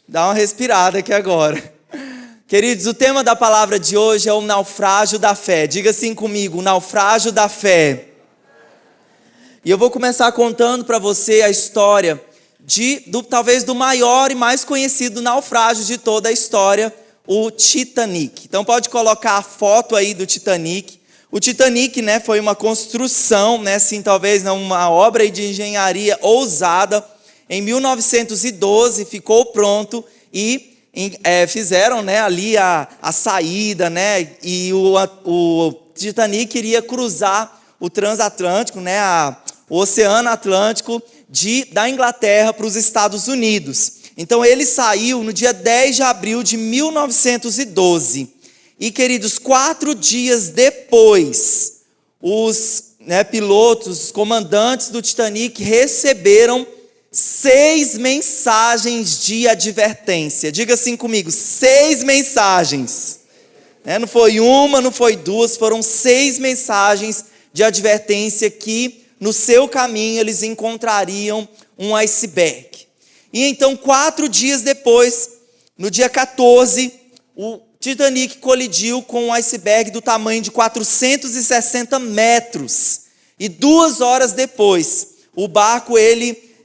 Dá uma respirada aqui agora. Queridos, o tema da palavra de hoje é o naufrágio da fé. Diga assim comigo, o naufrágio da fé. E eu vou começar contando para você a história talvez do maior e mais conhecido naufrágio de toda a história, o Titanic. Então pode colocar a foto aí do Titanic. O Titanic, foi uma construção, assim, talvez uma obra de engenharia ousada. Em 1912 ficou pronto e fizeram, ali a saída, e o Titanic iria cruzar o transatlântico, o Oceano Atlântico da Inglaterra para os Estados Unidos. Então ele saiu no dia 10 de abril de 1912. E, queridos, 4 dias depois, os pilotos, os comandantes do Titanic receberam 6 mensagens de advertência. Diga assim comigo, 6 mensagens. Não foi uma, não foi duas, foram 6 mensagens de advertência que no seu caminho eles encontrariam um iceberg. E então 4 dias depois, no dia 14, o Titanic colidiu com um iceberg do tamanho de 460 metros. E 2 horas depois, o barco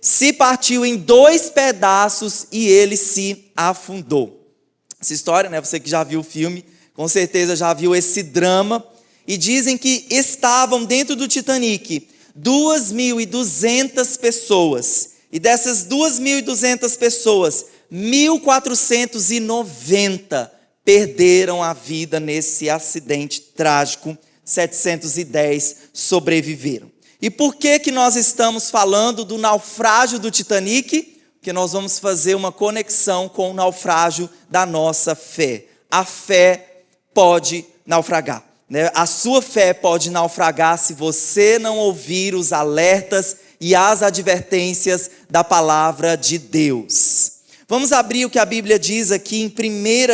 se partiu em 2 pedaços e ele se afundou. Essa história, você que já viu o filme, com certeza já viu esse drama. E dizem que estavam dentro do Titanic 2.200 pessoas. E dessas 2.200 pessoas, 1.490 perderam a vida nesse acidente trágico. 710 sobreviveram. E por que nós estamos falando do naufrágio do Titanic? Porque nós vamos fazer uma conexão com o naufrágio da nossa fé. A fé pode naufragar. A sua fé pode naufragar se você não ouvir os alertas e as advertências da palavra de Deus. Vamos abrir o que a Bíblia diz aqui em 1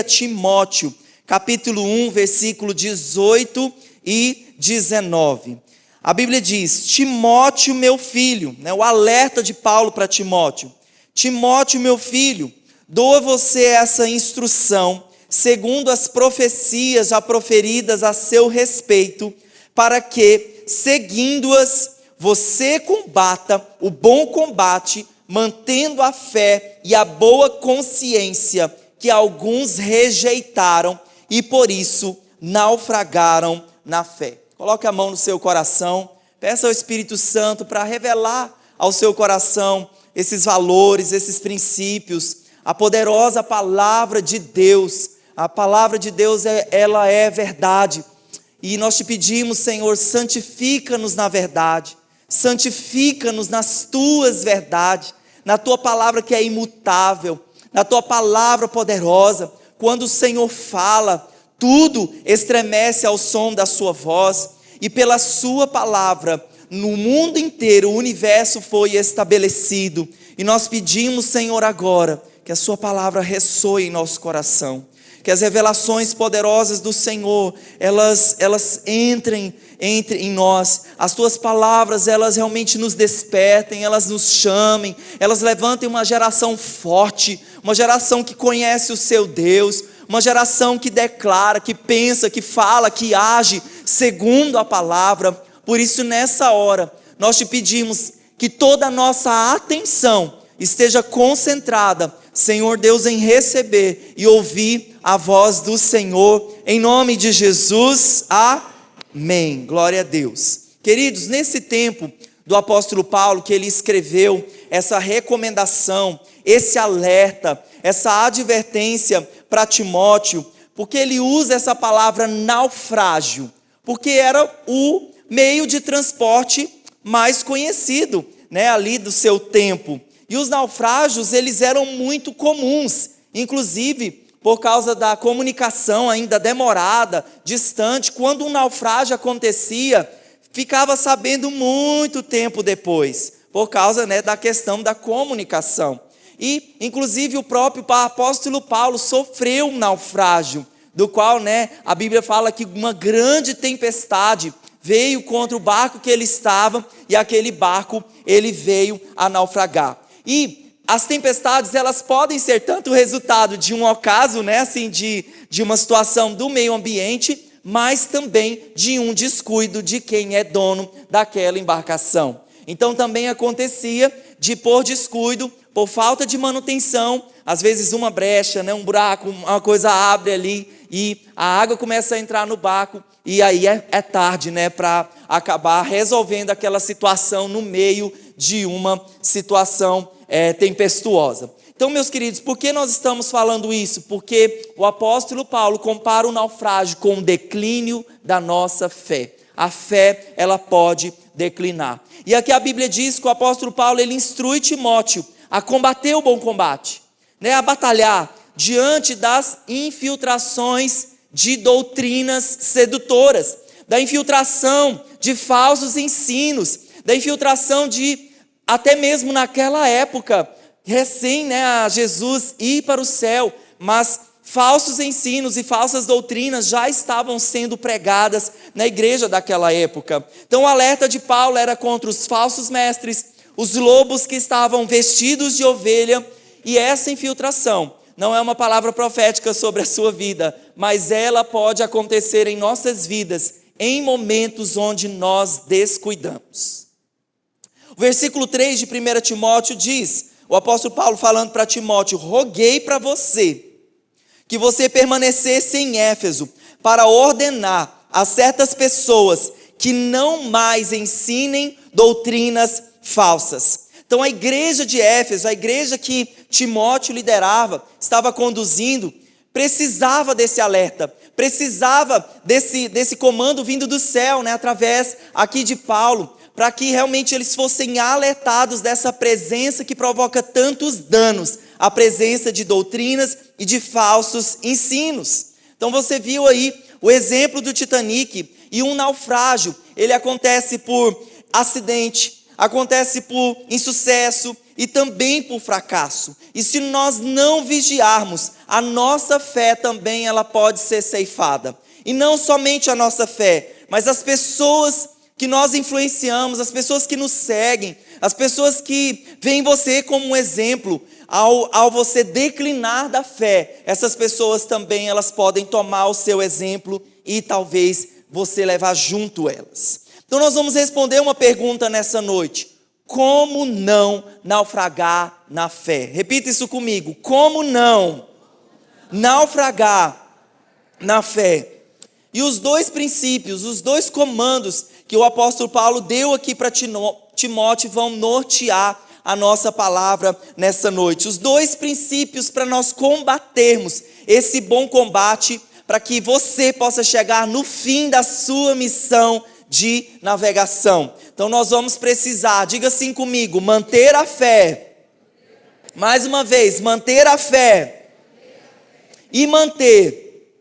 Timóteo, capítulo 1, versículo 18 e 19. A Bíblia diz, Timóteo, meu filho, o alerta de Paulo para Timóteo. Timóteo, meu filho, dou a você essa instrução, segundo as profecias já proferidas a seu respeito, para que, seguindo-as, você combata o bom combate, mantendo a fé e a boa consciência que alguns rejeitaram e por isso naufragaram na fé. Coloque a mão no seu coração, peça ao Espírito Santo para revelar ao seu coração esses valores, esses princípios, a poderosa palavra de Deus. A palavra de Deus, ela é verdade. E nós te pedimos, Senhor, santifica-nos na verdade. Santifica-nos nas tuas verdades, na tua palavra que é imutável, na tua palavra poderosa. Quando o Senhor fala, tudo estremece ao som da sua voz. E pela sua palavra, no mundo inteiro, o universo foi estabelecido. E nós pedimos, Senhor, agora, que a sua palavra ressoe em nosso coração. Que as revelações poderosas do Senhor, elas entrem em nós. As tuas palavras, elas realmente nos despertem, elas nos chamem, elas levantem uma geração forte, uma geração que conhece o seu Deus, uma geração que declara, que pensa, que fala, que age segundo a palavra. Por isso, nessa hora, nós te pedimos que toda a nossa atenção esteja concentrada, Senhor Deus, em receber e ouvir a voz do Senhor, em nome de Jesus, amém, glória a Deus. Queridos, nesse tempo do apóstolo Paulo, que ele escreveu essa recomendação, esse alerta, essa advertência para Timóteo, porque ele usa essa palavra naufrágio, porque era o meio de transporte mais conhecido, ali do seu tempo. E os naufrágios, eles eram muito comuns, inclusive por causa da comunicação ainda demorada, distante. Quando um naufrágio acontecia, ficava sabendo muito tempo depois, por causa da questão da comunicação. E, inclusive, o próprio apóstolo Paulo sofreu um naufrágio, do qual a Bíblia fala que uma grande tempestade veio contra o barco que ele estava, e aquele barco ele veio a naufragar. E as tempestades, elas podem ser tanto resultado de um ocaso, né, assim, de uma situação do meio ambiente, mas também de um descuido de quem é dono daquela embarcação. Então também acontecia de, por descuido, por falta de manutenção, às vezes uma brecha, né, um buraco, uma coisa abre ali e a água começa a entrar no barco, e aí é tarde, né, para acabar resolvendo aquela situação no meio de uma situação tempestuosa. Então, meus queridos, por que nós estamos falando isso? Porque o apóstolo Paulo compara o naufrágio com o declínio da nossa fé. A fé, ela pode declinar. E aqui a Bíblia diz que o apóstolo Paulo, ele instrui Timóteo a combater o bom combate, né, a batalhar diante das infiltrações de doutrinas sedutoras, da infiltração de falsos ensinos, da infiltração de, até mesmo naquela época, recém, né, a Jesus ir para o céu, mas falsos ensinos e falsas doutrinas já estavam sendo pregadas na igreja daquela época. Então o alerta de Paulo era contra os falsos mestres, os lobos que estavam vestidos de ovelha, e essa infiltração não é uma palavra profética sobre a sua vida, mas ela pode acontecer em nossas vidas, em momentos onde nós descuidamos. O versículo 3 de 1 Timóteo diz, o apóstolo Paulo falando para Timóteo: roguei para você, que você permanecesse em Éfeso, para ordenar a certas pessoas que não mais ensinem doutrinas falsas. Então a igreja de Éfeso, a igreja que Timóteo liderava, estava conduzindo, precisava desse alerta, precisava desse comando vindo do céu, né, através aqui de Paulo, para que realmente eles fossem alertados dessa presença que provoca tantos danos, a presença de doutrinas e de falsos ensinos. Então você viu aí o exemplo do Titanic, e um naufrágio, ele acontece por acidente, acontece por insucesso e também por fracasso. E se nós não vigiarmos, a nossa fé também ela pode ser ceifada. E não somente a nossa fé, mas as pessoas que nós influenciamos, as pessoas que nos seguem, as pessoas que veem você como um exemplo, ao você declinar da fé, essas pessoas também elas podem tomar o seu exemplo e talvez você levar junto elas. Então nós vamos responder uma pergunta nessa noite: como não naufragar na fé? Repita isso comigo: como não naufragar na fé? E os dois princípios, os dois comandos que o apóstolo Paulo deu aqui para Timóteo vão nortear a nossa palavra nessa noite. Os dois princípios para nós combatermos esse bom combate, para que você possa chegar no fim da sua missão de navegação. Então nós vamos precisar, diga assim comigo: manter a fé. Mais uma vez, manter a fé. E manter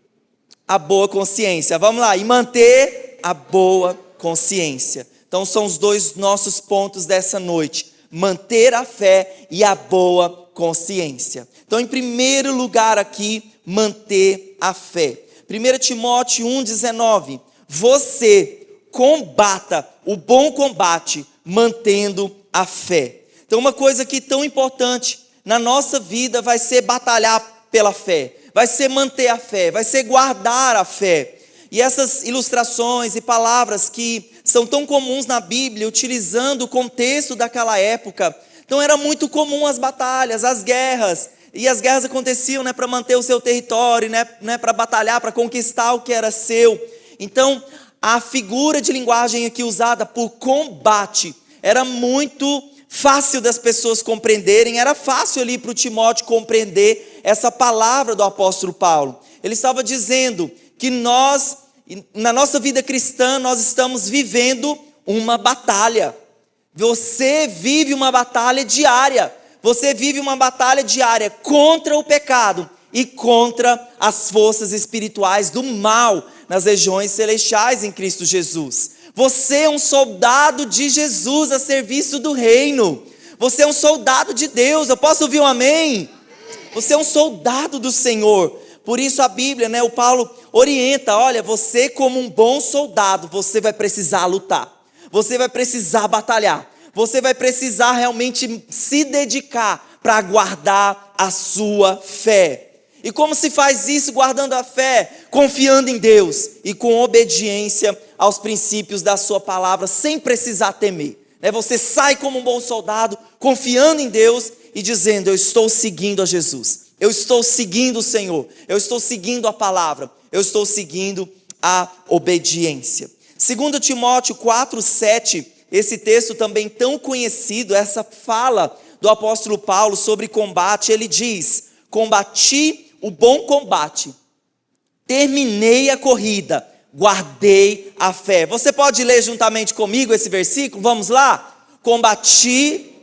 a boa consciência. Vamos lá, e manter a boa consciência. Então são os dois nossos pontos dessa noite: manter a fé e a boa consciência. Então, em primeiro lugar aqui, manter a fé. 1 Timóteo 1,19: você combata o bom combate mantendo a fé. Então uma coisa aqui tão importante na nossa vida vai ser batalhar pela fé, vai ser manter a fé, vai ser guardar a fé. E essas ilustrações e palavras que são tão comuns na Bíblia, utilizando o contexto daquela época. Então era muito comum as batalhas, as guerras. E as guerras aconteciam, né, para manter o seu território, né, para batalhar, para conquistar o que era seu. Então a figura de linguagem aqui usada por combate era muito fácil das pessoas compreenderem. Era fácil ali para o Timóteo compreender essa palavra do apóstolo Paulo. Ele estava dizendo que nós, na nossa vida cristã, nós estamos vivendo uma batalha. Você vive uma batalha diária. Você vive uma batalha diária contra o pecado e contra as forças espirituais do mal nas regiões celestiais em Cristo Jesus. Você é um soldado de Jesus a serviço do reino. Você é um soldado de Deus. Eu posso ouvir um amém? Você é um soldado do Senhor. Por isso a Bíblia, né, o Paulo orienta: olha, você como um bom soldado, você vai precisar lutar. Você vai precisar batalhar. Você vai precisar realmente se dedicar para guardar a sua fé. E como se faz isso guardando a fé? Confiando em Deus e com obediência aos princípios da sua palavra, sem precisar temer. Você sai como um bom soldado, confiando em Deus e dizendo: eu estou seguindo a Jesus, eu estou seguindo o Senhor, eu estou seguindo a palavra, eu estou seguindo a obediência. 2 Timóteo 4:7, esse texto também tão conhecido, essa fala do apóstolo Paulo sobre combate, ele diz: combati o bom combate, terminei a corrida, guardei a fé. Você pode ler juntamente comigo esse versículo? Vamos lá? Combati.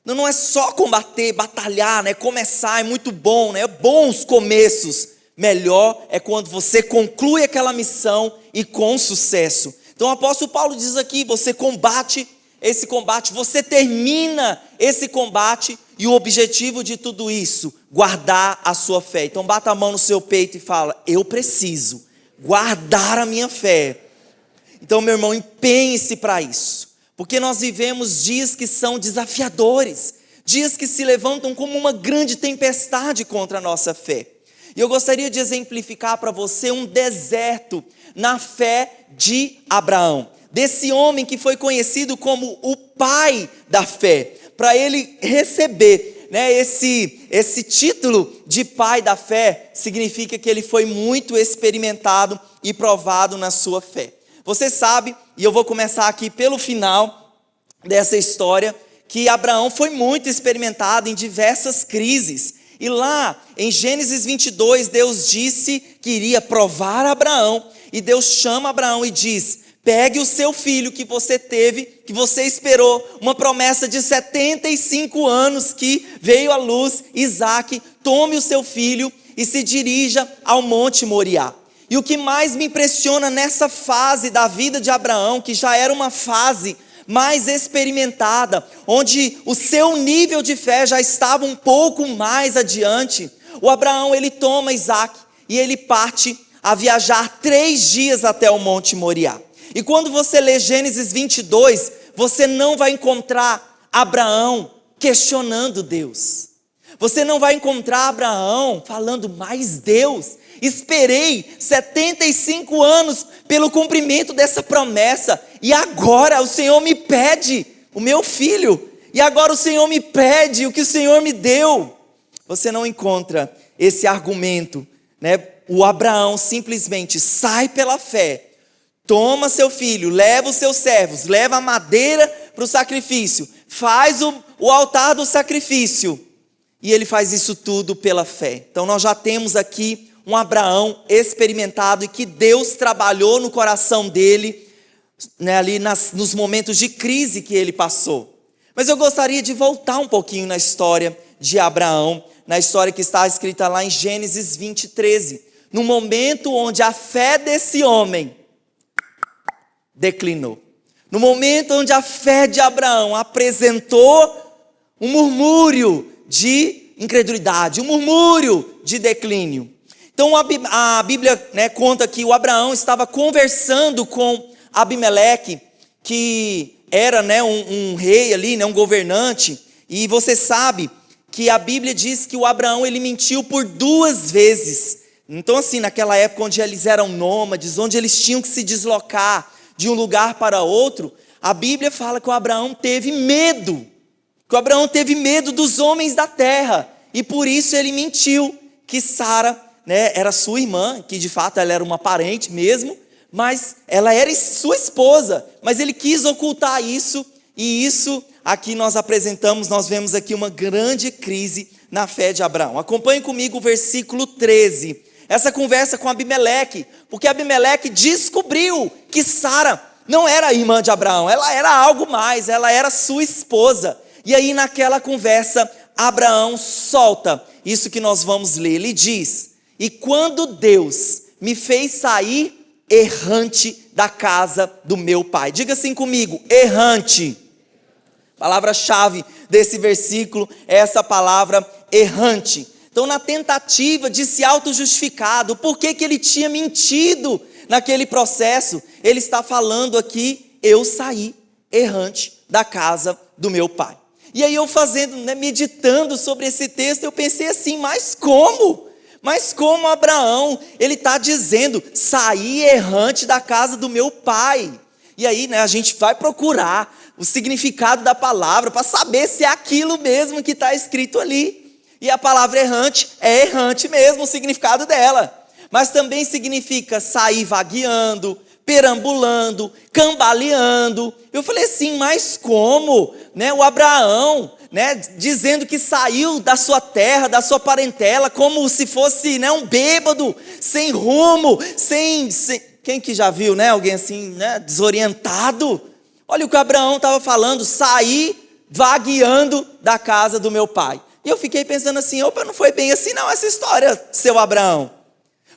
Não é só combater, batalhar, começar é muito bom, é bom os começos. Melhor é quando você conclui aquela missão e com sucesso. Então o apóstolo Paulo diz aqui: você combate esse combate, você termina esse combate, e o objetivo de tudo isso, guardar a sua fé. Então bata a mão no seu peito e fala: eu preciso guardar a minha fé. Então, meu irmão, empenhe-se para isso, porque nós vivemos dias que são desafiadores, dias que se levantam como uma grande tempestade contra a nossa fé. E eu gostaria de exemplificar para você um deserto na fé de Abraão, desse homem que foi conhecido como o pai da fé. Para ele receber esse título de pai da fé, significa que ele foi muito experimentado e provado na sua fé. Você sabe, e eu vou começar aqui pelo final dessa história, que Abraão foi muito experimentado em diversas crises. E lá em Gênesis 22, Deus disse que iria provar Abraão, e Deus chama Abraão e diz: pegue o seu filho que você teve, que você esperou, uma promessa de 75 anos que veio à luz, Isaque, tome o seu filho e se dirija ao Monte Moriá. E o que mais me impressiona nessa fase da vida de Abraão, que já era uma fase mais experimentada, onde o seu nível de fé já estava um pouco mais adiante, o Abraão, ele toma Isaque e ele parte a viajar 3 dias até o Monte Moriá. E quando você lê Gênesis 22, você não vai encontrar Abraão questionando Deus. Você não vai encontrar Abraão falando: mas Deus, esperei 75 anos pelo cumprimento dessa promessa, e agora o Senhor me pede o meu filho, e agora o Senhor me pede o que o Senhor me deu. Você não encontra esse argumento, O Abraão simplesmente sai pela fé, toma seu filho, leva os seus servos, leva a madeira para o sacrifício, faz o altar do sacrifício, e ele faz isso tudo pela fé. Então nós já temos aqui um Abraão experimentado, e que Deus trabalhou no coração dele, ali nos momentos de crise que ele passou. Mas eu gostaria de voltar um pouquinho na história de Abraão, na história que está escrita lá em Gênesis 20:13, no momento onde a fé desse homem declinou, no momento onde a fé de Abraão apresentou um murmúrio de incredulidade, um murmúrio de declínio. Então a Bíblia conta que o Abraão estava conversando com Abimeleque, que era um rei ali, um governante, e você sabe que a Bíblia diz que o Abraão, ele mentiu por 2 vezes. Então assim, naquela época onde eles eram nômades, onde eles tinham que se deslocar de um lugar para outro, a Bíblia fala que o Abraão teve medo, dos homens da terra, e por isso ele mentiu que Sara era sua irmã, que de fato ela era uma parente mesmo, mas ela era sua esposa, mas ele quis ocultar isso, e isso aqui nós vemos aqui uma grande crise na fé de Abraão. Acompanhe comigo o versículo 13, essa conversa com Abimeleque, porque Abimeleque descobriu que Sara não era irmã de Abraão, ela era algo mais, ela era sua esposa. E aí naquela conversa, Abraão solta isso que nós vamos ler, ele diz: e quando Deus me fez sair errante da casa do meu pai. Diga assim comigo: errante. Palavra-chave desse versículo é essa palavra errante. Então, na tentativa de se auto-justificar, por que ele tinha mentido naquele processo, ele está falando aqui: eu saí errante da casa do meu pai. E aí eu fazendo, meditando sobre esse texto, eu pensei assim, mas como? Mas como Abraão, ele está dizendo, saí errante da casa do meu pai. E aí, a gente vai procurar o significado da palavra para saber se é aquilo mesmo que está escrito ali. E a palavra errante é errante mesmo, o significado dela. Mas também significa sair vagueando, perambulando, cambaleando. Eu falei assim, mas como? O Abraão, dizendo que saiu da sua terra, da sua parentela, como se fosse um bêbado, sem rumo, sem... Quem que já viu, alguém assim, desorientado? Olha o que Abraão estava falando, sair vagueando da casa do meu pai. E eu fiquei pensando assim, opa, não foi bem assim não essa história, seu Abraão.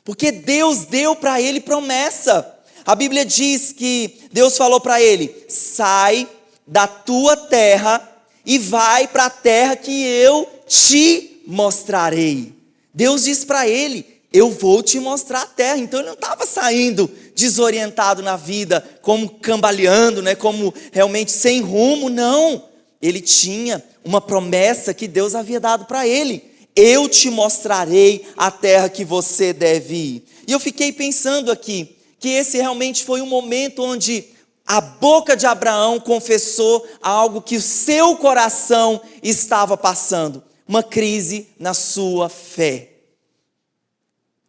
Porque Deus deu para ele promessa. A Bíblia diz que Deus falou para ele, sai da tua terra e vai para a terra que eu te mostrarei. Deus disse para ele, eu vou te mostrar a terra. Então ele não estava saindo desorientado na vida, como cambaleando, como realmente sem rumo, não. Ele tinha uma promessa que Deus havia dado para ele. Eu te mostrarei a terra que você deve ir. E eu fiquei pensando aqui, que esse realmente foi um momento onde a boca de Abraão confessou algo que o seu coração estava passando. Uma crise na sua fé.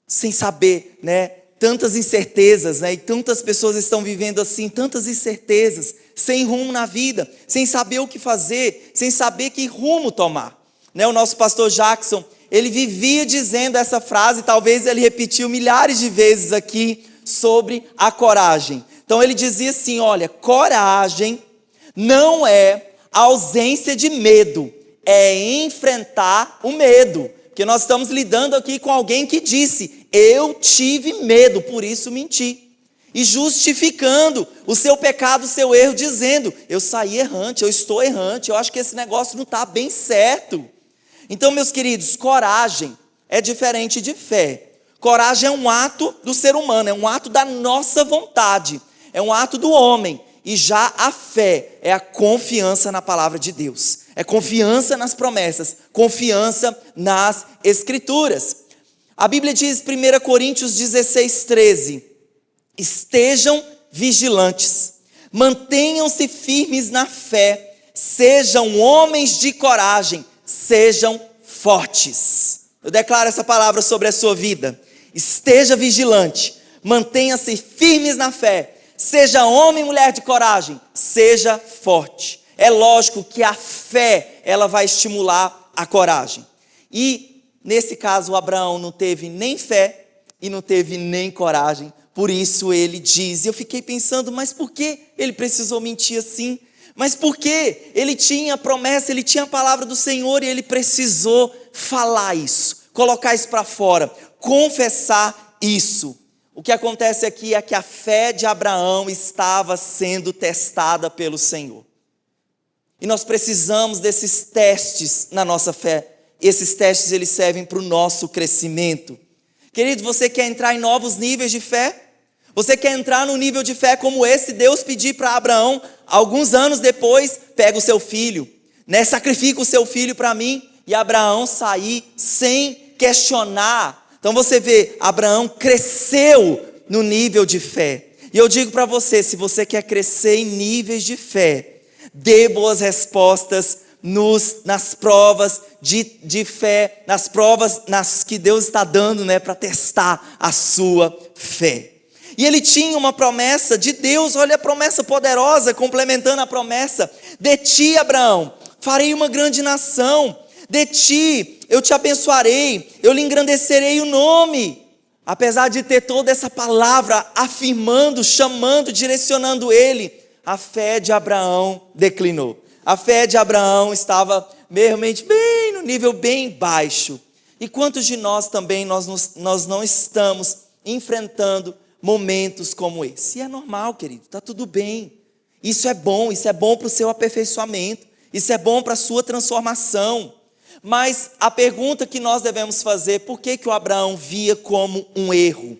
Sem saber, tantas incertezas, e tantas pessoas estão vivendo assim, tantas incertezas, sem rumo na vida, sem saber o que fazer, sem saber que rumo tomar. O nosso pastor Jackson, ele vivia dizendo essa frase, talvez ele repetiu milhares de vezes aqui, sobre a coragem. Então ele dizia assim, olha, coragem não é ausência de medo, é enfrentar o medo. Porque nós estamos lidando aqui com alguém que disse, eu tive medo, por isso menti. E justificando o seu pecado, o seu erro, dizendo, eu saí errante, eu estou errante, eu acho que esse negócio não está bem certo. Então, meus queridos, coragem é diferente de fé. Coragem é um ato do ser humano, é um ato da nossa vontade, é um ato do homem. E já a fé é a confiança na palavra de Deus, é confiança nas promessas, confiança nas escrituras. A Bíblia diz, 1 Coríntios 16:13, estejam vigilantes, mantenham-se firmes na fé, sejam homens de coragem, sejam fortes. Eu declaro essa palavra sobre a sua vida. Esteja vigilante, mantenha-se firmes na fé, seja homem e mulher de coragem, seja forte. É lógico que a fé, ela vai estimular a coragem. E nesse caso, Abraão não teve nem fé e não teve nem coragem. Por isso ele diz, e eu fiquei pensando, mas por que ele precisou mentir assim? Mas por que ele tinha a promessa, ele tinha a palavra do Senhor e ele precisou falar isso, colocar isso para fora, confessar isso? O que acontece aqui é que a fé de Abraão estava sendo testada pelo Senhor. E nós precisamos desses testes na nossa fé. Esses testes, eles servem para o nosso crescimento. Querido, você quer entrar em novos níveis de fé? Você quer entrar num nível de fé como esse? Deus pediu para Abraão, alguns anos depois, pega o seu filho, sacrifica o seu filho para mim. E Abraão sair sem questionar. Então você vê, Abraão cresceu no nível de fé. E eu digo para você, se você quer crescer em níveis de fé, dê boas respostas nas provas de fé, nas provas que Deus está dando, para testar a sua fé. E ele tinha uma promessa de Deus, olha a promessa poderosa, complementando a promessa. De ti, Abraão, farei uma grande nação. De ti, eu te abençoarei, eu lhe engrandecerei o nome. Apesar de ter toda essa palavra afirmando, chamando, direcionando ele, a fé de Abraão declinou. A fé de Abraão estava realmente bem no nível bem baixo. E quantos de nós também, nós não estamos enfrentando momentos como esse? E é normal, querido, está tudo bem. Isso é bom para o seu aperfeiçoamento, isso é bom para a sua transformação. Mas a pergunta que nós devemos fazer, por que o Abraão via como um erro?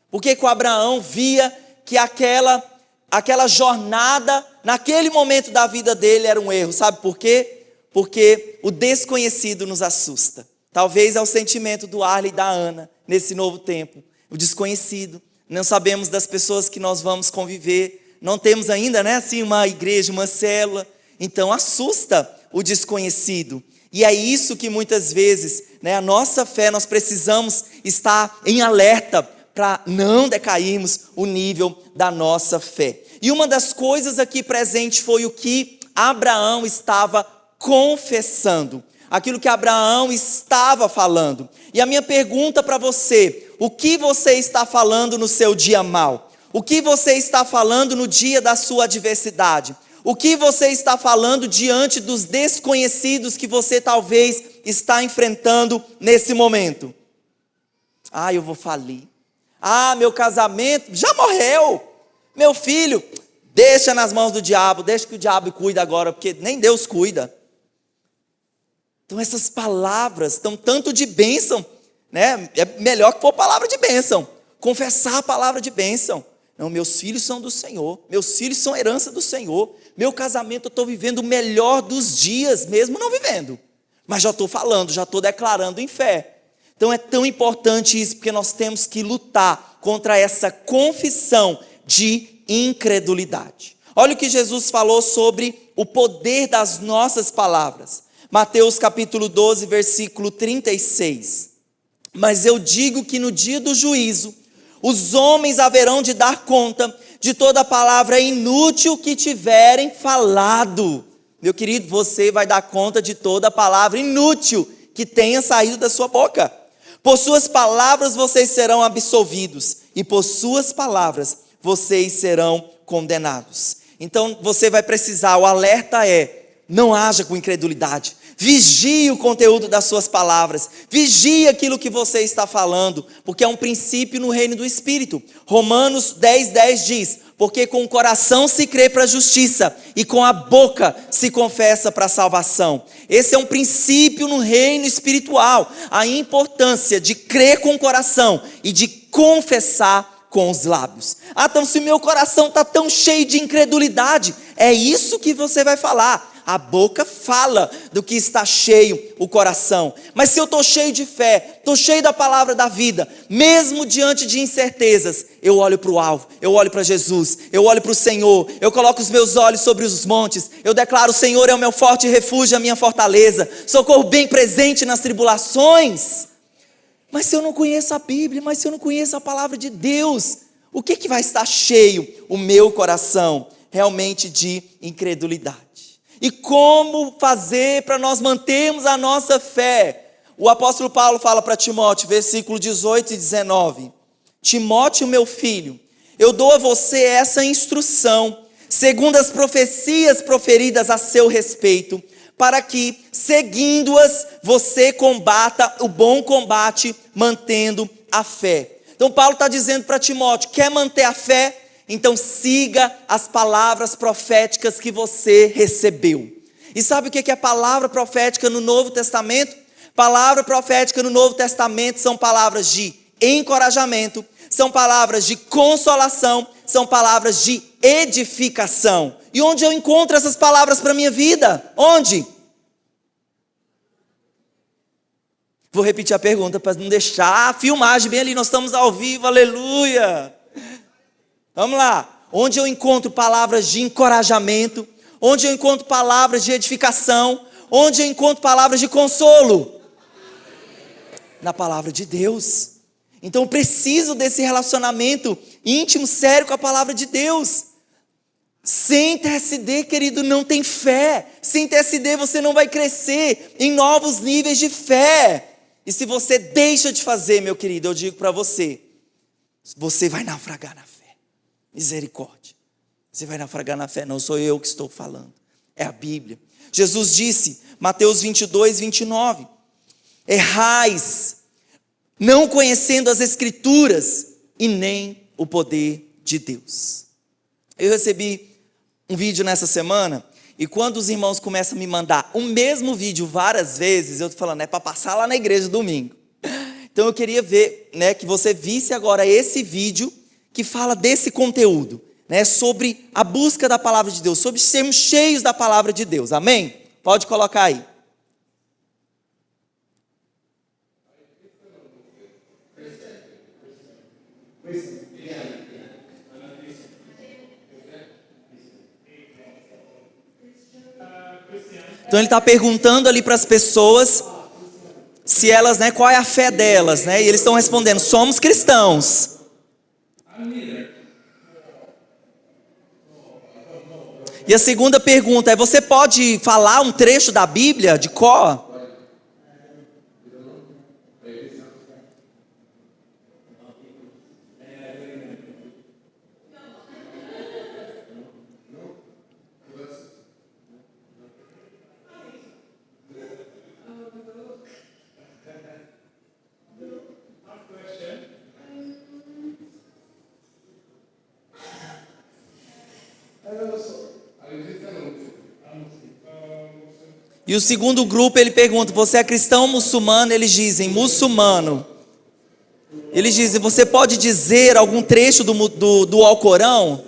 Por que o Abraão via que aquela aquela jornada, naquele momento da vida dele era um erro. Sabe por quê? Porque o desconhecido nos assusta. Talvez é o sentimento do Arley e da Ana nesse novo tempo. O desconhecido. Não sabemos das pessoas que nós vamos conviver. Não temos ainda, assim, uma igreja, uma célula. Então assusta o desconhecido. E é isso que muitas vezes, a nossa fé, nós precisamos estar em alerta para não decairmos o nível da nossa fé. E uma das coisas aqui presente foi o que Abraão estava confessando. Aquilo que Abraão estava falando. E a minha pergunta para você: o que você está falando no seu dia mau? O que você está falando no dia da sua adversidade? O que você está falando diante dos desconhecidos que você talvez está enfrentando nesse momento? Eu vou falir. Meu casamento já morreu. Meu filho, deixa nas mãos do diabo, deixa que o diabo cuida agora, porque nem Deus cuida. Então essas palavras estão tanto de bênção, É melhor que for palavra de bênção. Confessar a palavra de bênção. Não, meus filhos são do Senhor, meus filhos são herança do Senhor. Meu casamento eu estou vivendo o melhor dos dias, mesmo não vivendo. Mas já estou falando, já estou declarando em fé. Então é tão importante isso, porque nós temos que lutar contra essa confissão de incredulidade. Olha o que Jesus falou sobre o poder das nossas palavras. Mateus capítulo 12, versículo 36. Mas eu digo que no dia do juízo, os homens haverão de dar conta de toda palavra inútil que tiverem falado. Meu querido, você vai dar conta de toda palavra inútil que tenha saído da sua boca. Por suas palavras vocês serão absolvidos, e por suas palavras vocês serão condenados. Então você vai precisar, o alerta não haja com incredulidade. Vigie o conteúdo das suas palavras. Vigie aquilo que você está falando, porque é um princípio no reino do Espírito. Romanos 10:10 diz: porque com o coração se crê para a justiça, e com a boca se confessa para a salvação. Esse é um princípio no reino espiritual. A importância de crer com o coração e de confessar com os lábios. Então se meu coração está tão cheio de incredulidade, é isso que você vai falar. A boca fala do que está cheio o coração. Mas se eu estou cheio de fé, estou cheio da palavra da vida, mesmo diante de incertezas, eu olho para o alvo, eu olho para Jesus, eu olho para o Senhor, eu coloco os meus olhos sobre os montes, eu declaro: o Senhor é o meu forte refúgio, a minha fortaleza, socorro bem presente nas tribulações. Mas se eu não conheço a Bíblia, mas se eu não conheço a palavra de Deus, o que vai estar cheio o meu coração? Realmente de incredulidade. E como fazer para nós mantermos a nossa fé? O apóstolo Paulo fala para Timóteo, versículo 18 e 19. Timóteo, meu filho, eu dou a você essa instrução, segundo as profecias proferidas a seu respeito, para que, seguindo-as, você combata o bom combate, mantendo a fé. Então Paulo está dizendo para Timóteo: quer manter a fé? Então siga as palavras proféticas que você recebeu. E sabe o que é palavra profética no Novo Testamento? Palavra profética no Novo Testamento são palavras de encorajamento, são palavras de consolação, são palavras de edificação. E onde eu encontro essas palavras para a minha vida? Onde? Vou repetir a pergunta para não deixar a filmagem bem ali. Nós estamos ao vivo, aleluia. Vamos lá. Onde eu encontro palavras de encorajamento, onde eu encontro palavras de edificação, onde eu encontro palavras de consolo? Na palavra de Deus. Então eu preciso desse relacionamento íntimo, sério com a palavra de Deus. Sem interceder, querido, não tem fé. Sem interceder você não vai crescer em novos níveis de fé. E se você deixa de fazer, meu querido, eu digo para você, você vai naufragar na fé. Misericórdia. Você vai naufragar na fé, não sou eu que estou falando, é a Bíblia. Jesus disse, Mateus 22, 29, errais, não conhecendo as Escrituras e nem o poder de Deus. Eu recebi um vídeo nessa semana, e quando os irmãos começam a me mandar o mesmo vídeo várias vezes, eu estou falando, é para passar lá na igreja domingo. Então eu queria ver, que você visse agora esse vídeo que fala desse conteúdo, né, sobre a busca da palavra de Deus, sobre sermos cheios da palavra de Deus. Amém? Pode colocar aí. Então ele está perguntando ali para as pessoas se elas, né, qual é a fé delas, né? E eles estão respondendo: somos cristãos. E a segunda pergunta é: você pode falar um trecho da Bíblia de cor? E o segundo grupo, ele pergunta: você é cristão ou muçulmano? Eles dizem: muçulmano. Eles dizem: você pode dizer algum trecho do Alcorão?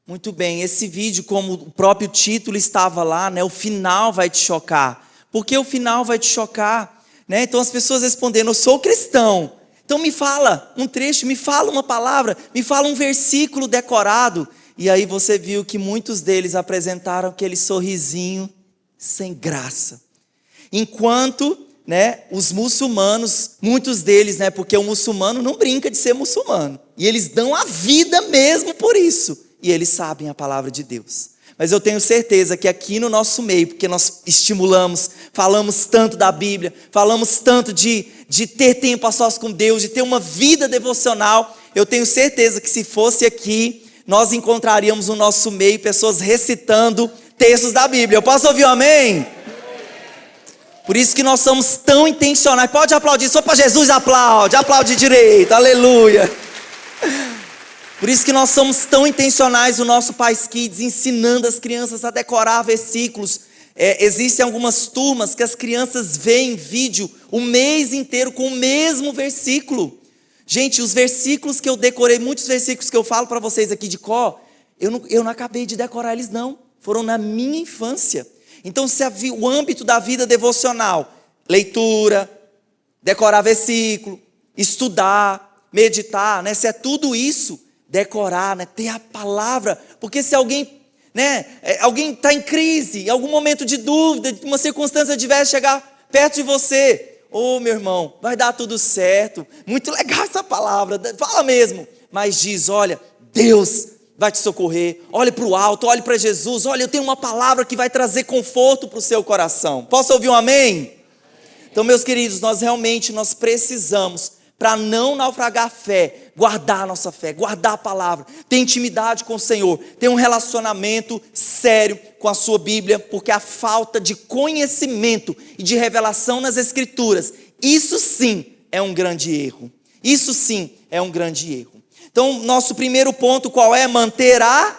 Muito bem, esse vídeo, como o próprio título estava lá, né, o final vai te chocar. Por que o final vai te chocar? Né? Então as pessoas respondendo: eu sou cristão. Então me fala um trecho, me fala uma palavra, me fala um versículo decorado. E aí você viu que muitos deles apresentaram aquele sorrisinho sem graça. Enquanto, né, os muçulmanos, muitos deles, né, porque o muçulmano não brinca de ser muçulmano. E eles dão a vida mesmo por isso. E eles sabem a palavra de Deus. Mas eu tenho certeza que aqui no nosso meio, porque nós estimulamos, falamos tanto da Bíblia, falamos tanto de ter tempo a sós com Deus, de ter uma vida devocional, eu tenho certeza que se fosse aqui, nós encontraríamos no nosso meio pessoas recitando textos da Bíblia. Eu posso ouvir um amém? Por isso que nós somos tão intencionais. Pode aplaudir, só para Jesus aplaude direito, aleluia. Por isso que nós somos tão intencionais no nosso Pais Kids, ensinando as crianças a decorar versículos. Existem algumas turmas que as crianças veem vídeo o mês inteiro com o mesmo versículo. Gente, os versículos que eu decorei, muitos versículos que eu falo para vocês aqui de cor, eu não acabei de decorar eles não, foram na minha infância. Então se o âmbito da vida devocional, leitura, decorar versículo, estudar, meditar, né, se é tudo isso, decorar, né, ter a palavra, porque se alguém, né, alguém está em crise, em algum momento de dúvida, uma circunstância adversa chegar perto de você, meu irmão, vai dar tudo certo, muito legal essa palavra, fala mesmo, mas diz: olha, Deus vai te socorrer, olhe para o alto, olhe para Jesus, olha, eu tenho uma palavra que vai trazer conforto para o seu coração. Posso ouvir um amém? Então, meus queridos, nós precisamos, para não naufragar a fé, guardar a nossa fé, guardar a palavra, ter intimidade com o Senhor, ter um relacionamento sério com a sua Bíblia, porque a falta de conhecimento e de revelação nas Escrituras, isso sim é um grande erro. Isso sim é um grande erro. Então, nosso primeiro ponto qual é? Manter a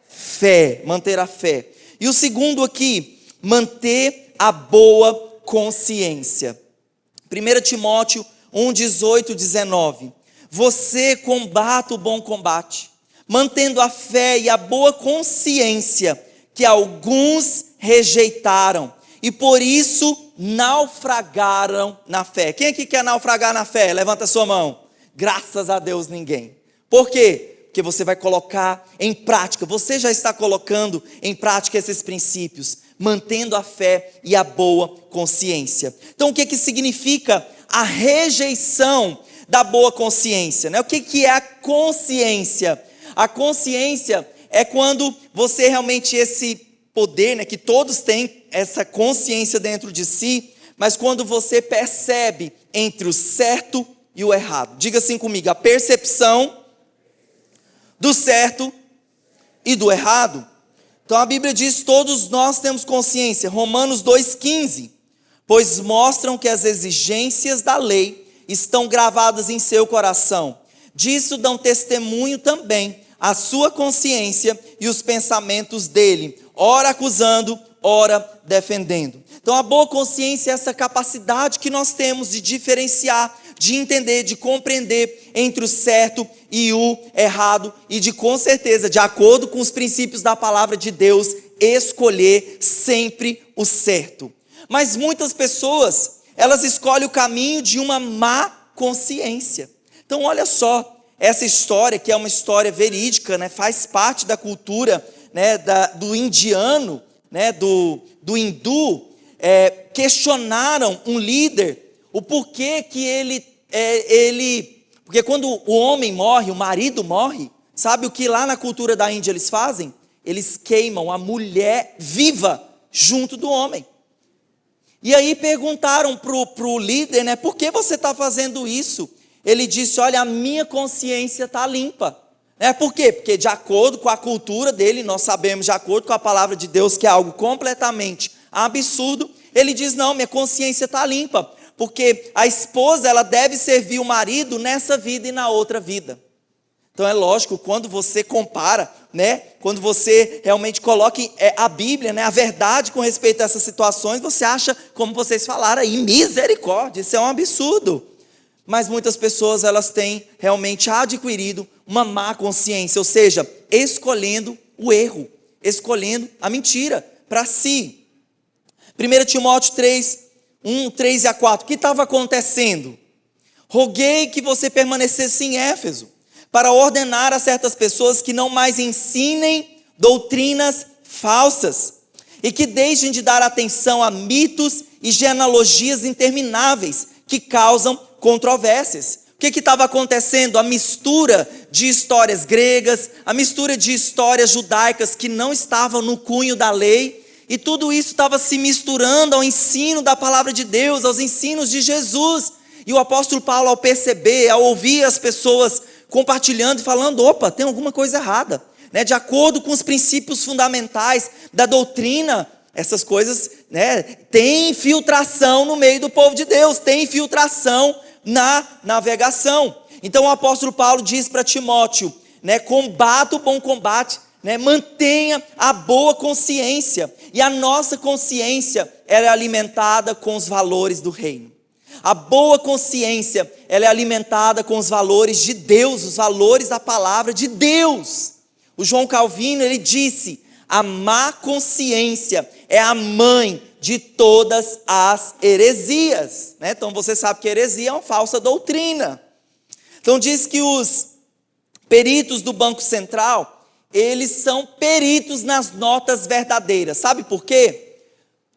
fé. Manter a fé. E o segundo aqui, manter a boa consciência. 1 Timóteo 1, 18, 19. Você combate o bom combate, mantendo a fé e a boa consciência que alguns rejeitaram e por isso naufragaram na fé. Quem aqui quer naufragar na fé? Levanta a sua mão. Graças a Deus, ninguém. Por quê? Porque você vai colocar em prática, você já está colocando em prática esses princípios, mantendo a fé e a boa consciência. Então o que significa a rejeição da boa consciência, né? O que é a consciência? A consciência é quando você realmente, esse poder, né, que todos têm essa consciência dentro de si, mas quando você percebe entre o certo e o errado. Diga assim comigo: a percepção do certo e do errado. Então a Bíblia diz: todos nós temos consciência. Romanos 2,15. Pois mostram que as exigências da lei estão gravadas em seu coração, Disso dão testemunho também a sua consciência e os pensamentos dele, ora acusando, ora defendendo. Então a boa consciência é essa capacidade que nós temos de diferenciar, de entender, de compreender entre o certo e o errado e de, com certeza, de acordo com os princípios da palavra de Deus, escolher sempre o certo. Mas muitas pessoas, elas escolhem o caminho de uma má consciência. Então olha só, essa história que é uma história verídica, né, faz parte da cultura, né, do indiano, né, do hindu, questionaram um líder, o porquê que porque quando o homem morre, o marido morre, sabe o que lá na cultura da Índia eles fazem? Eles queimam a mulher viva junto do homem. E aí perguntaram pro líder, né, por que você está fazendo isso? Ele disse, olha, a minha consciência está limpa. Por quê? Porque de acordo com a cultura dele, nós sabemos, de acordo com a palavra de Deus, que é algo completamente absurdo, ele diz, não, minha consciência está limpa, porque a esposa, ela deve servir o marido nessa vida e na outra vida. Então é lógico, quando você compara, né, quando você realmente coloca a Bíblia, né, a verdade com respeito a essas situações, você acha, como vocês falaram aí, misericórdia, isso é um absurdo. Mas muitas pessoas, elas têm realmente adquirido uma má consciência, ou seja, escolhendo o erro, escolhendo a mentira para si. 1 Timóteo 3, 1, 3 a 4, o que estava acontecendo? Roguei que você permanecesse em Éfeso, para ordenar a certas pessoas que não mais ensinem doutrinas falsas, e que deixem de dar atenção a mitos e genealogias intermináveis, que causam controvérsias. O que estava acontecendo? A mistura de histórias gregas, a mistura de histórias judaicas que não estavam no cunho da lei, e tudo isso estava se misturando ao ensino da palavra de Deus, aos ensinos de Jesus. E o apóstolo Paulo, ao perceber, ao ouvir as pessoas compartilhando e falando, opa, tem alguma coisa errada, né? De acordo com os princípios fundamentais da doutrina, essas coisas, né, tem infiltração no meio do povo de Deus, tem infiltração na navegação. Então o apóstolo Paulo diz para Timóteo, né, combata o bom combate, né, mantenha a boa consciência, e a nossa consciência ela é alimentada com os valores do reino. A boa consciência ela é alimentada com os valores de Deus, os valores da palavra de Deus. O João Calvino, ele disse, a má consciência é a mãe de todas as heresias, né? Então você sabe que heresia é uma falsa doutrina. Então diz que os peritos do Banco Central, eles são peritos nas notas verdadeiras. Sabe por quê?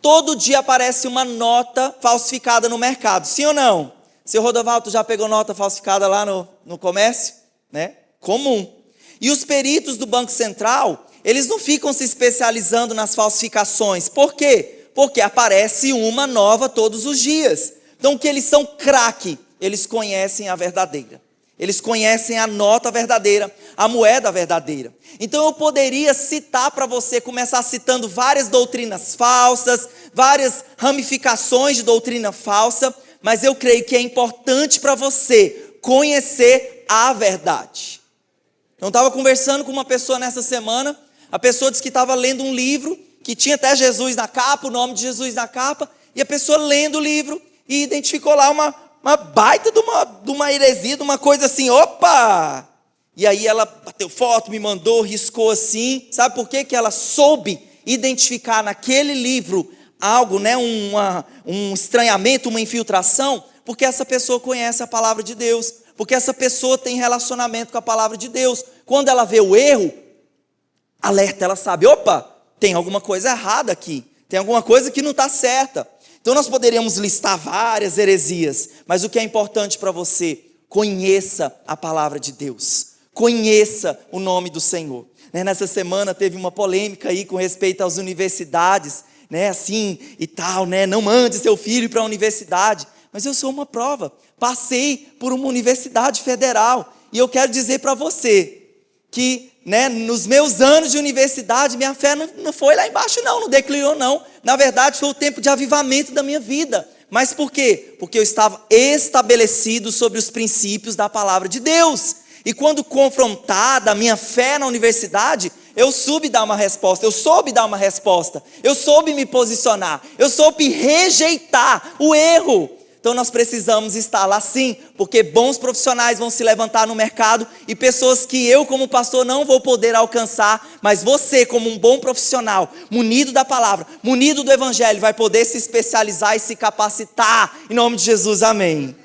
Todo dia aparece uma nota falsificada no mercado, sim ou não? Seu Rodovaldo, já pegou nota falsificada lá no comércio? Né? Comum. E os peritos do Banco Central, eles não ficam se especializando nas falsificações. Por quê? Porque aparece uma nova todos os dias. Então, que eles são craque, eles conhecem a verdadeira. Eles conhecem a nota verdadeira, a moeda verdadeira. Então eu poderia citar para você, começar citando várias doutrinas falsas, várias ramificações de doutrina falsa, mas eu creio que é importante para você conhecer a verdade. Eu estava conversando com uma pessoa nessa semana, a pessoa disse que estava lendo um livro, que tinha até Jesus na capa, o nome de Jesus na capa, e a pessoa lendo o livro e identificou lá uma baita de uma heresia, de uma coisa assim, opa! E aí ela bateu foto, me mandou, riscou assim. Sabe por quê? Que ela soube identificar naquele livro algo, né, um estranhamento, uma infiltração, porque essa pessoa conhece a palavra de Deus, porque essa pessoa tem relacionamento com a palavra de Deus. Quando ela vê o erro, alerta, ela sabe, opa, tem alguma coisa errada aqui, tem alguma coisa que não está certa. Então nós poderíamos listar várias heresias, mas o que é importante para você, conheça a palavra de Deus, conheça o nome do Senhor. Nessa semana teve uma polêmica aí com respeito às universidades, né, assim e tal, né, não mande seu filho para a universidade, mas eu sou uma prova, passei por uma universidade federal, e eu quero dizer para você, que, né, nos meus anos de universidade, minha fé não foi lá embaixo não declinou não. Na verdade, foi o tempo de avivamento da minha vida. Mas por quê? Porque eu estava estabelecido sobre os princípios da palavra de Deus. E quando confrontada a minha fé na universidade, eu soube dar uma resposta, eu soube me posicionar, eu soube rejeitar o erro. Então nós precisamos estar lá sim, porque bons profissionais vão se levantar no mercado e pessoas que eu como pastor não vou poder alcançar, mas você como um bom profissional, munido da palavra, munido do evangelho, vai poder se especializar e se capacitar, em nome de Jesus, amém.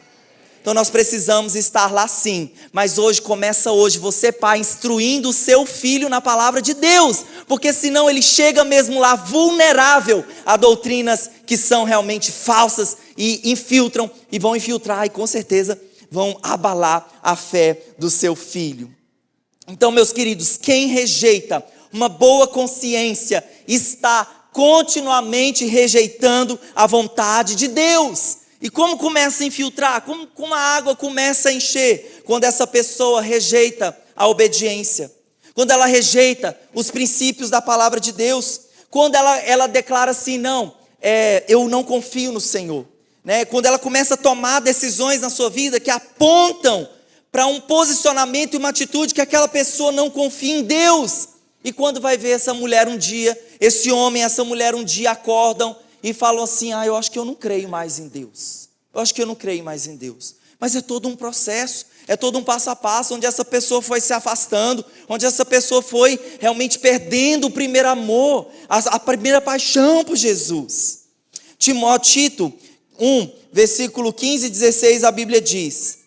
Então nós precisamos estar lá sim, mas começa hoje você pai instruindo o seu filho na palavra de Deus, porque senão ele chega mesmo lá vulnerável a doutrinas que são realmente falsas e infiltram e vão infiltrar e com certeza vão abalar a fé do seu filho. Então meus queridos, quem rejeita uma boa consciência está continuamente rejeitando a vontade de Deus. E como começa a infiltrar? Como a água começa a encher? Quando essa pessoa rejeita a obediência. Quando ela rejeita os princípios da palavra de Deus. Quando ela declara assim, não, eu não confio no Senhor. Né? Quando ela começa a tomar decisões na sua vida que apontam para um posicionamento e uma atitude que aquela pessoa não confia em Deus. E quando vai ver essa mulher um dia, esse homem e essa mulher um dia acordam e falam assim, eu acho que eu não creio mais em Deus. Mas é todo um processo, é todo um passo a passo, onde essa pessoa foi se afastando, onde essa pessoa foi realmente perdendo o primeiro amor, a primeira paixão por Jesus. Tito 1, versículo 15 e 16, a Bíblia diz,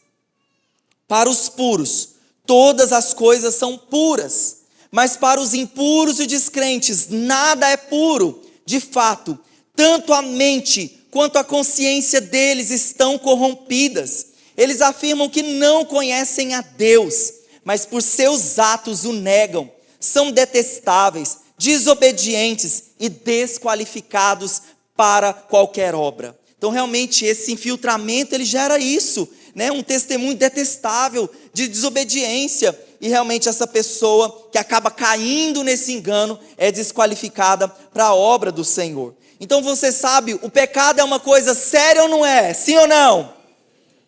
para os puros, todas as coisas são puras, mas para os impuros e descrentes, nada é puro, de fato. Tanto a mente quanto a consciência deles estão corrompidas. Eles afirmam que não conhecem a Deus, mas por seus atos o negam. São detestáveis, desobedientes e desqualificados para qualquer obra. Então realmente esse infiltramento ele gera isso, né? Um testemunho detestável de desobediência. E realmente essa pessoa que acaba caindo nesse engano é desqualificada para a obra do Senhor. Então você sabe, o pecado é uma coisa séria ou não é? Sim ou não?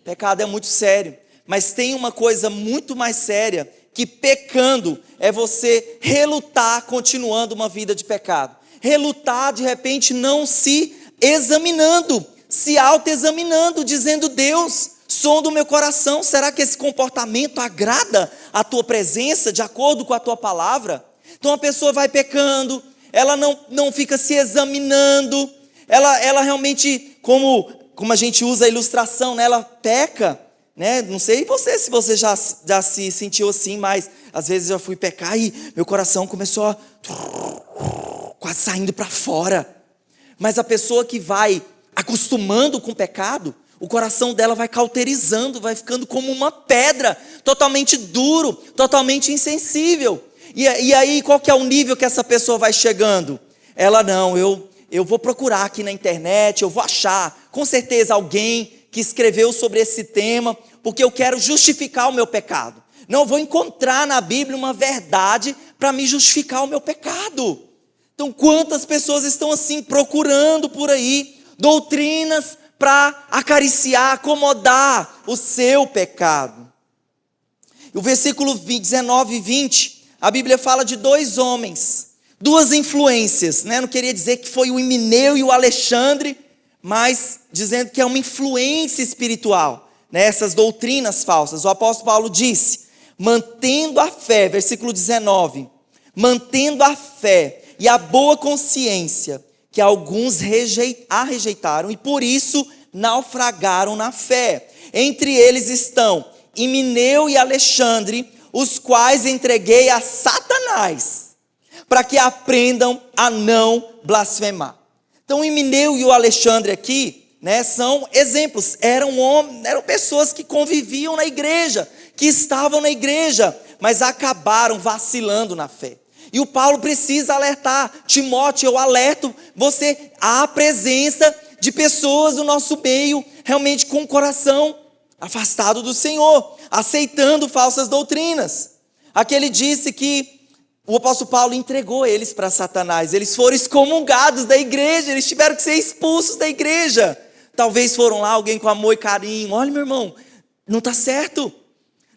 Pecado é muito sério, mas tem uma coisa muito mais séria, que pecando é você relutar continuando uma vida de pecado. Relutar de repente não se examinando, se autoexaminando, dizendo Deus, sonda o meu coração, será que esse comportamento agrada a tua presença de acordo com a tua palavra? Então a pessoa vai pecando, ela não fica se examinando, ela realmente, como a gente usa a ilustração, né, ela peca, né? Não sei se você já se sentiu assim, mas às vezes eu fui pecar e meu coração começou quase saindo para fora. Mas a pessoa que vai acostumando com o pecado, o coração dela vai cauterizando, vai ficando como uma pedra, totalmente duro, totalmente insensível. E aí qual que é o nível que essa pessoa vai chegando? Ela eu vou procurar aqui na internet, eu vou achar com certeza alguém que escreveu sobre esse tema, porque eu quero justificar o meu pecado. Não, eu vou encontrar na Bíblia uma verdade para me justificar o meu pecado. Então quantas pessoas estão assim procurando por aí doutrinas para acariciar, acomodar o seu pecado. O versículo 19 e 20, a Bíblia fala de dois homens, duas influências, né? Não queria dizer que foi o Himeneu e o Alexandre, mas dizendo que é uma influência espiritual, né? Essas doutrinas falsas. O apóstolo Paulo disse, mantendo a fé, versículo 19, mantendo a fé e a boa consciência, que alguns rejeitaram e por isso naufragaram na fé. Entre eles estão Himeneu e Alexandre, os quais entreguei a Satanás, para que aprendam a não blasfemar. Então o Himeneu e o Alexandre aqui, né, são exemplos, eram pessoas que conviviam na igreja, que estavam na igreja, mas acabaram vacilando na fé. E o Paulo precisa alertar, Timóteo, eu alerto você à presença de pessoas do nosso meio, realmente com o coração afastado do Senhor, aceitando falsas doutrinas. Aqui ele disse que o apóstolo Paulo entregou eles para Satanás, eles foram excomungados da igreja, eles tiveram que ser expulsos da igreja. Talvez foram lá alguém com amor e carinho, olha meu irmão, não está certo.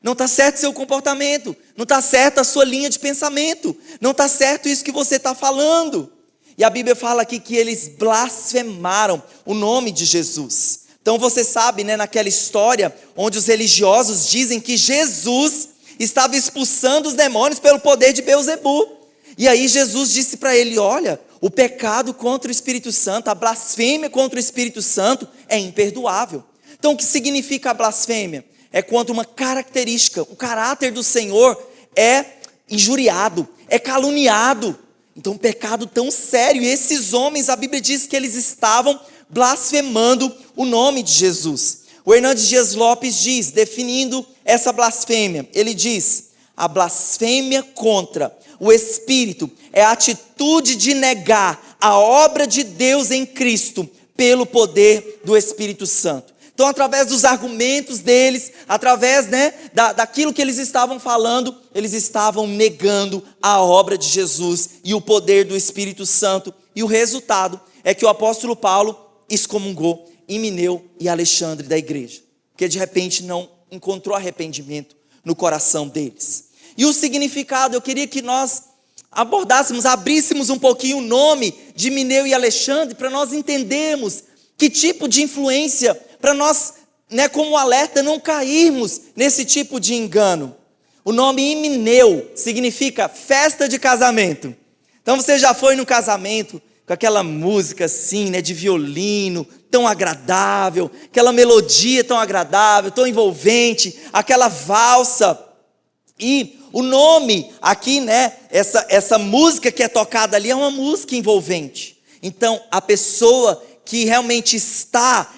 Não está certo seu comportamento, não está certo a sua linha de pensamento, não está certo isso que você está falando. E a Bíblia fala aqui que eles blasfemaram o nome de Jesus. Então você sabe, né, naquela história onde os religiosos dizem que Jesus estava expulsando os demônios pelo poder de Beelzebu. E aí Jesus disse para ele, olha, o pecado contra o Espírito Santo, a blasfêmia contra o Espírito Santo é imperdoável. Então o que significa a blasfêmia? É quando uma característica, o caráter do Senhor é injuriado, é caluniado. Então um pecado tão sério, e esses homens, a Bíblia diz que eles estavam blasfemando o nome de Jesus. O Hernandes Dias Lopes diz, definindo essa blasfêmia, ele diz, a blasfêmia contra o Espírito é a atitude de negar a obra de Deus em Cristo pelo poder do Espírito Santo. Então, através dos argumentos deles, através, daquilo que eles estavam falando, eles estavam negando a obra de Jesus e o poder do Espírito Santo. E o resultado é que o apóstolo Paulo excomungou Himeneu e Alexandre da igreja, porque de repente não encontrou arrependimento no coração deles. E o significado, eu queria que nós abordássemos, abríssemos um pouquinho o nome de Himeneu e Alexandre, para nós entendermos que tipo de influência, para nós, como alerta, não cairmos nesse tipo de engano. O nome Himeneu significa festa de casamento. Então você já foi no casamento com aquela música assim, de violino, tão agradável, aquela melodia tão agradável, tão envolvente, aquela valsa. E o nome aqui, essa música que é tocada ali é uma música envolvente. Então a pessoa que realmente está,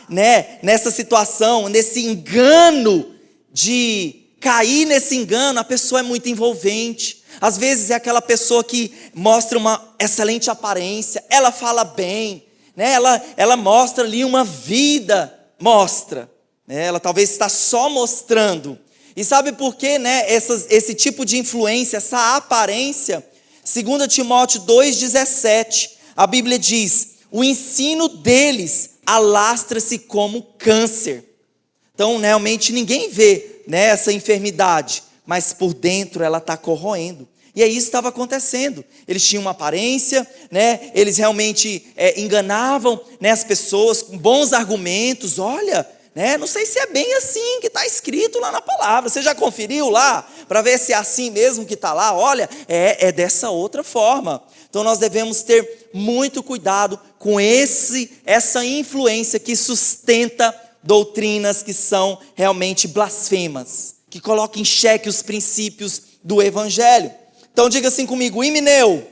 nessa situação, nesse engano, de cair nesse engano, a pessoa é muito envolvente. Às vezes é aquela pessoa que mostra uma excelente aparência, ela fala bem, ela mostra ali uma vida, ela talvez está só mostrando. E sabe por quê, esse tipo de influência, essa aparência? 2 Timóteo 2,17, a Bíblia diz, o ensino deles alastra-se como câncer. Então, realmente, ninguém vê essa enfermidade, mas por dentro ela está corroendo. E aí isso estava acontecendo. Eles tinham uma aparência, eles realmente enganavam as pessoas com bons argumentos. Olha, não sei se é bem assim que está escrito lá na palavra. Você já conferiu lá para ver se é assim mesmo que está lá? Olha, é dessa outra forma. Então nós devemos ter muito cuidado com essa influência que sustenta doutrinas que são realmente blasfemas, que colocam em xeque os princípios do Evangelho. Então diga assim comigo, Himeneu.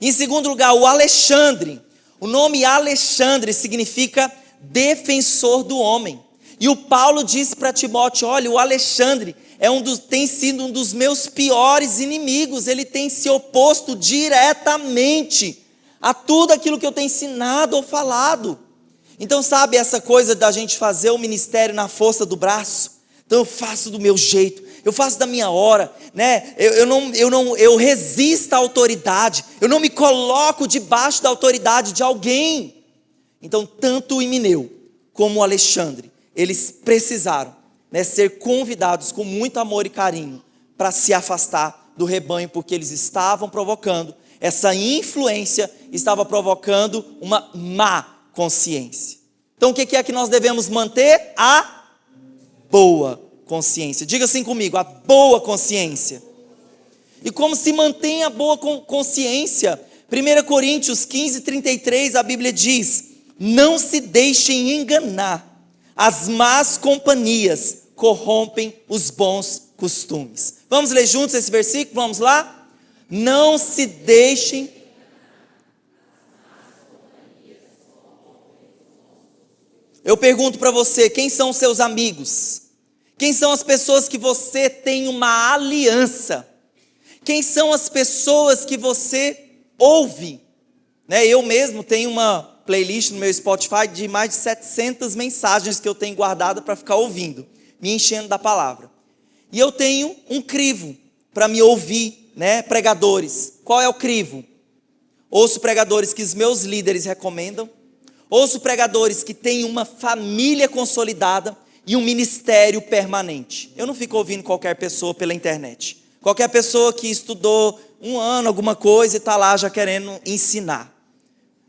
Em segundo lugar, o Alexandre. O nome Alexandre significa defensor do homem. E o Paulo disse para Timóteo, olha, o Alexandre tem sido um dos meus piores inimigos, ele tem se oposto diretamente a tudo aquilo que eu tenho ensinado ou falado. Então sabe essa coisa da gente fazer o ministério na força do braço? Então eu faço do meu jeito, eu faço da minha hora, eu resisto à autoridade, eu não me coloco debaixo da autoridade de alguém. Então tanto o Himeneu como o Alexandre, eles precisaram ser convidados com muito amor e carinho para se afastar do rebanho, porque eles estavam provocando, essa influência estava provocando uma má consciência. Então o que é que nós devemos manter? A boa consciência. Diga assim comigo, a boa consciência. E como se mantém a boa consciência? 1 Coríntios 15:33, a Bíblia diz, não se deixem enganar, as más companhias corrompem os bons costumes. Vamos ler juntos esse versículo? Vamos lá? Não se deixem. Eu pergunto para você, quem são os seus amigos? Quem são as pessoas que você tem uma aliança? Quem são as pessoas que você ouve? Eu mesmo tenho uma playlist no meu Spotify de mais de 700 mensagens que eu tenho guardada para ficar ouvindo, me enchendo da palavra. E eu tenho um crivo para me ouvir, pregadores. Qual é o crivo? Ouço pregadores que os meus líderes recomendam, ouço pregadores que têm uma família consolidada, e um ministério permanente. Eu não fico ouvindo qualquer pessoa pela internet. Qualquer pessoa que estudou 1 ano, alguma coisa, e está lá já querendo ensinar.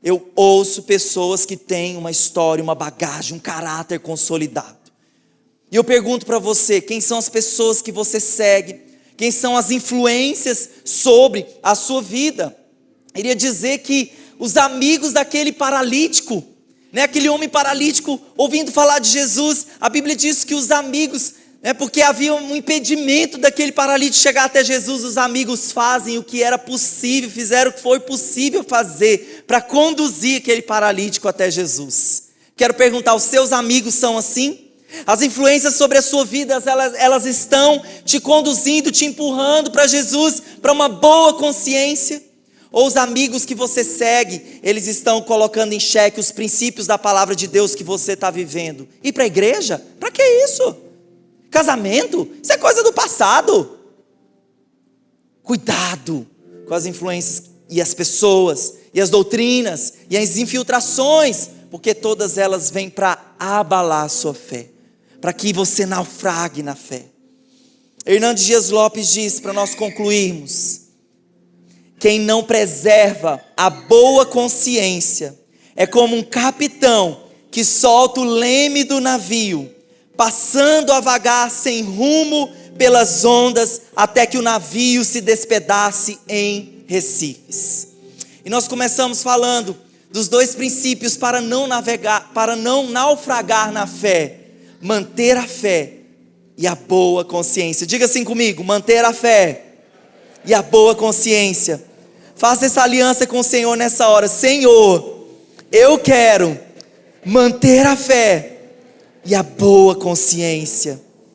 Eu ouço pessoas que têm uma história, uma bagagem, um caráter consolidado. E eu pergunto para você, quem são as pessoas que você segue? Quem são as influências sobre a sua vida? Iria dizer que os amigos daquele paralítico, aquele homem paralítico, ouvindo falar de Jesus, a Bíblia diz que os amigos, porque havia um impedimento daquele paralítico chegar até Jesus, os amigos fazem o que era possível, fizeram o que foi possível fazer, para conduzir aquele paralítico até Jesus. Quero perguntar, os seus amigos são assim? As influências sobre a sua vida, elas estão te conduzindo, te empurrando para Jesus, para uma boa consciência? Ou os amigos que você segue, eles estão colocando em xeque os princípios da palavra de Deus que você está vivendo? Ir para a igreja? Para que isso? Casamento? Isso é coisa do passado. Cuidado com as influências e as pessoas, e as doutrinas, e as infiltrações, porque todas elas vêm para abalar a sua fé, para que você naufrague na fé. Hernandes Dias Lopes diz, para nós concluirmos: quem não preserva a boa consciência é como um capitão que solta o leme do navio, passando a vagar sem rumo pelas ondas, até que o navio se despedace em recifes. E nós começamos falando dos 2 princípios para não naufragar na fé: manter a fé e a boa consciência. Diga assim comigo: manter a fé e a boa consciência. Faça essa aliança com o Senhor nessa hora. Senhor, eu quero manter a fé e a boa consciência.